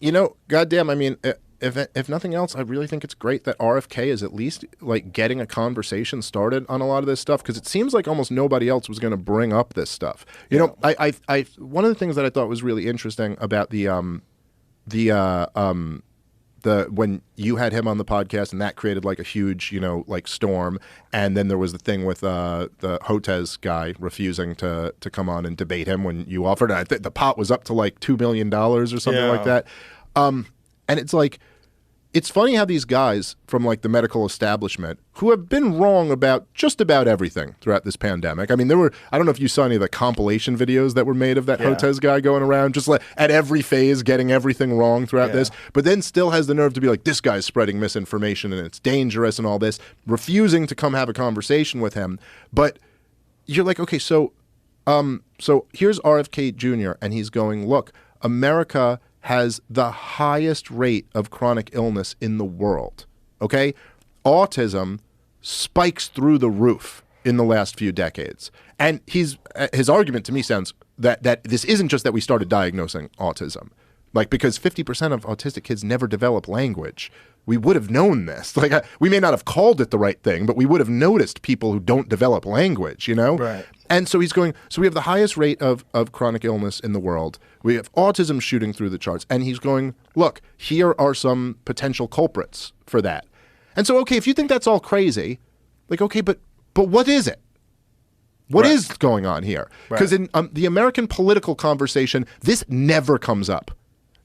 You know, goddamn, I mean, if nothing else, I really think it's great that RFK is at least like getting a conversation started on a lot of this stuff, because it seems like almost nobody else was going to bring up this stuff. You know, I one of the things that I thought was really interesting about the when you had him on the podcast, and that created like a huge, you know, like storm, and then there was the thing with the Hotez guy refusing to come on and debate him when you offered. I think the pot was up to like $2 million or something like that. And it's like, it's funny how these guys from like the medical establishment, who have been wrong about just about everything throughout this pandemic. I mean, I don't know if you saw any of the compilation videos that were made of that Hotez guy going around just like at every phase getting everything wrong throughout this, but then still has the nerve to be like, this guy's spreading misinformation and it's dangerous and all this, refusing to come have a conversation with him. But you're like, okay, so here's RFK Jr. and he's going, look, America has the highest rate of chronic illness in the world, okay? Autism spikes through the roof in the last few decades. And his argument to me sounds that this isn't just that we started diagnosing autism. Like, because 50% of autistic kids never develop language. We would have known this. Like, we may not have called it the right thing, but we would have noticed people who don't develop language, you know? Right. And so he's going, so we have the highest rate of chronic illness in the world. We have autism shooting through the charts. And he's going, look, here are some potential culprits for that. And so, okay, if you think that's all crazy, like, okay, but what is it? What is going on here? Because in the American political conversation, this never comes up.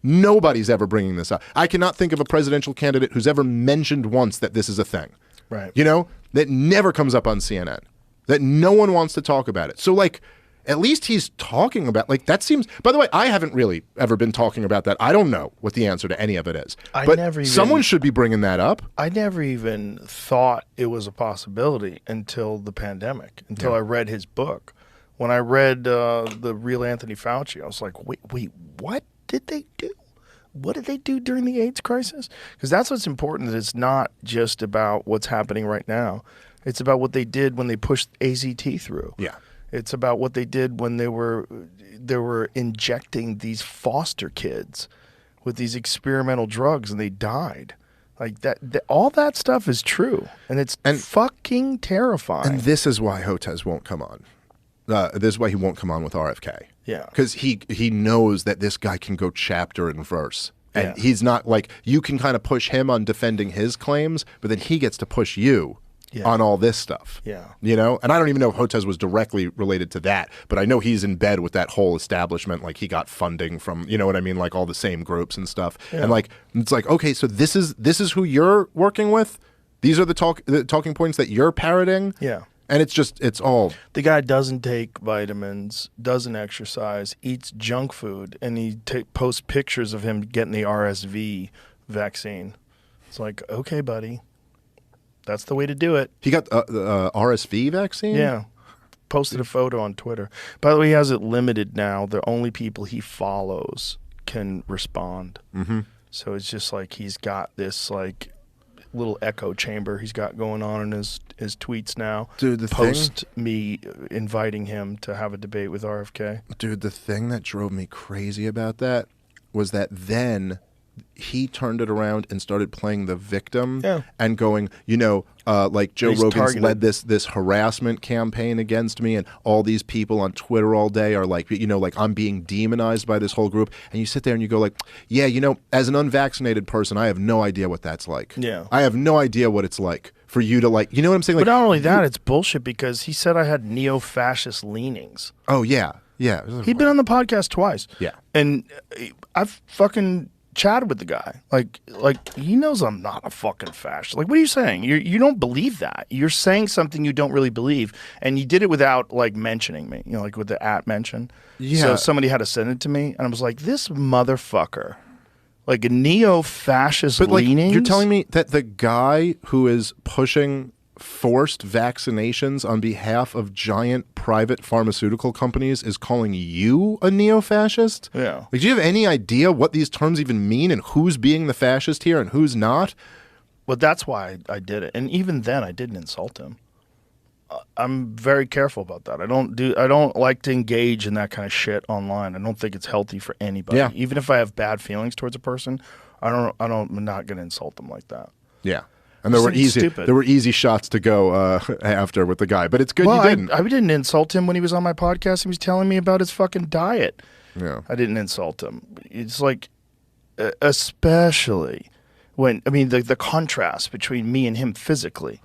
Nobody's ever bringing this up. I cannot think of a presidential candidate who's ever mentioned once that this is a thing. Right. You know, that never comes up on CNN, that no one wants to talk about it. So, like, at least he's talking about, like, that seems, by the way, I haven't really ever been talking about that. I don't know what the answer to any of it is. Someone should be bringing that up. I never even thought it was a possibility until the pandemic, until I read his book. When I read The Real Anthony Fauci, I was like, wait, what did they do? What did they do during the AIDS crisis? Because that's what's important. That it's not just about what's happening right now. It's about what they did when they pushed AZT through. Yeah. It's about what they did when they were injecting these foster kids with these experimental drugs and they died. Like that all that stuff is true, and it's fucking terrifying. And this is why Hotez won't come on. This is why he won't come on with RFK. Yeah. Because he knows that this guy can go chapter and verse. And he's not like, you can kind of push him on defending his claims, but then he gets to push you on all this stuff. Yeah. You know? And I don't even know if Hotez was directly related to that, but I know he's in bed with that whole establishment. Like, he got funding from, you know what I mean? Like, all the same groups and stuff. Yeah. And like, it's like, okay, so this is who you're working with? These are the talking points that you're parroting? Yeah. And it's all... The guy doesn't take vitamins, doesn't exercise, eats junk food, and he posts pictures of him getting the RSV vaccine. It's like, okay, buddy, that's the way to do it. He got the RSV vaccine? Yeah. Posted a photo on Twitter. By the way, he has it limited now. The only people he follows can respond. Mm-hmm. So it's just like he's got this, like, little echo chamber he's got going on in his tweets now. Dude, me inviting him to have a debate with RFK. Dude, the thing that drove me crazy about that was that then he turned it around and started playing the victim and going, you know, like Joe Rogan's led this harassment campaign against me, and all these people on Twitter all day are like, you know, like, I'm being demonized by this whole group. And you sit there and you go like, yeah, you know, as an unvaccinated person, I have no idea what that's like. Yeah. I have no idea what it's like for you to, like, you know what I'm saying? Like, but not only that, it's bullshit, because he said I had neo-fascist leanings. Oh, yeah. Yeah. He'd been on the podcast twice. Yeah. And I've fucking chatted with the guy. Like he knows I'm not a fucking fascist. Like, what are you saying? You don't believe that. You're saying something you don't really believe, and you did it without, like, mentioning me. You know, like with the @ mention. Yeah. So somebody had to send it to me, and I was like, this motherfucker, like a neo-fascist leanings. Like, you're telling me that the guy who is pushing forced vaccinations on behalf of giant private pharmaceutical companies is calling you a neo-fascist? Yeah. Like, do you have any idea what these terms even mean and who's being the fascist here and who's not? Well, that's why I did it. And even then, I didn't insult him. I'm very careful about that. I don't like to engage in that kind of shit online. I don't think it's healthy for anybody. Yeah. Even if I have bad feelings towards a person, I'm not going to insult them like that. Yeah. And there were easy shots to go after with the guy, but it's good you didn't. I didn't insult him when he was on my podcast. He was telling me about his fucking diet. Yeah. I didn't insult him. It's like, especially when, I mean, the contrast between me and him physically.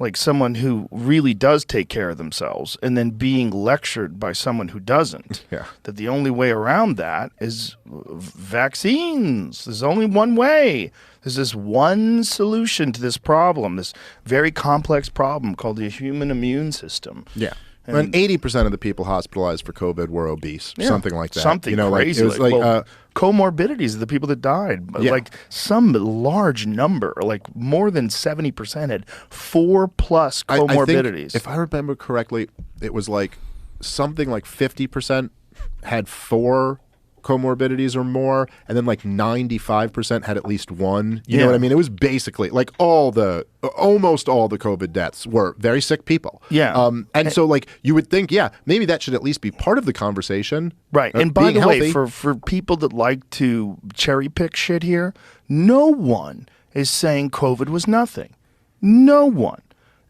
Like someone who really does take care of themselves and then being lectured by someone who doesn't. Yeah. That the only way around that is vaccines. There's only one way. There's this one solution to this problem, this very complex problem called the human immune system. Yeah. And 80% of the people hospitalized for COVID were obese, something like that. Something crazy. Like, it was like comorbidities of the people that died. Yeah. Like some large number, like more than 70% had 4+ comorbidities. I think, if I remember correctly, it was like something like 50% had 4 comorbidities or more, and then like 95% had at least one. You know what I mean? It was basically like almost all the COVID deaths were very sick people. Yeah. And so like you would think, maybe that should at least be part of the conversation. Right. And by the way, for people that like to cherry pick shit here, no one is saying COVID was nothing. No one.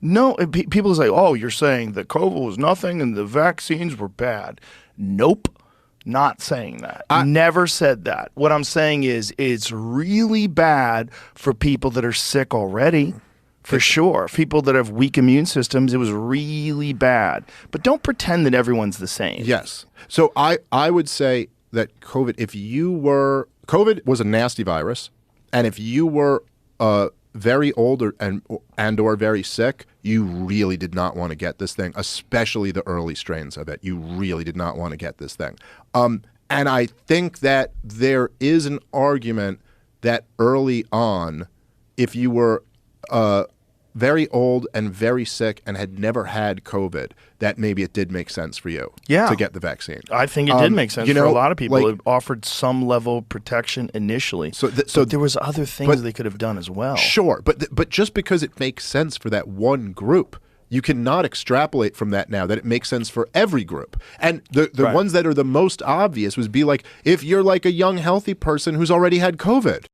No, people say, oh, you're saying that COVID was nothing and the vaccines were bad. Nope. Not saying that. Never said that. What I'm saying is it's really bad for people that are sick already, for sure. People that have weak immune systems, it was really bad. But don't pretend that everyone's the same. Yes. So I would say that COVID was a nasty virus, and if you were very old or very sick, you really did not want to get this thing, especially the early strains of it. You really did not want to get this thing. And I think that there is an argument that early on, if you were very old and very sick and had never had COVID, that maybe it did make sense for you to get the vaccine. I think it did make sense for a lot of people. It offered some level of protection initially. So there was other things they could have done as well. Sure, but just because it makes sense for that one group, you cannot extrapolate from that now that it makes sense for every group. And the ones that are the most obvious would be like, if you're like a young, healthy person who's already had COVID.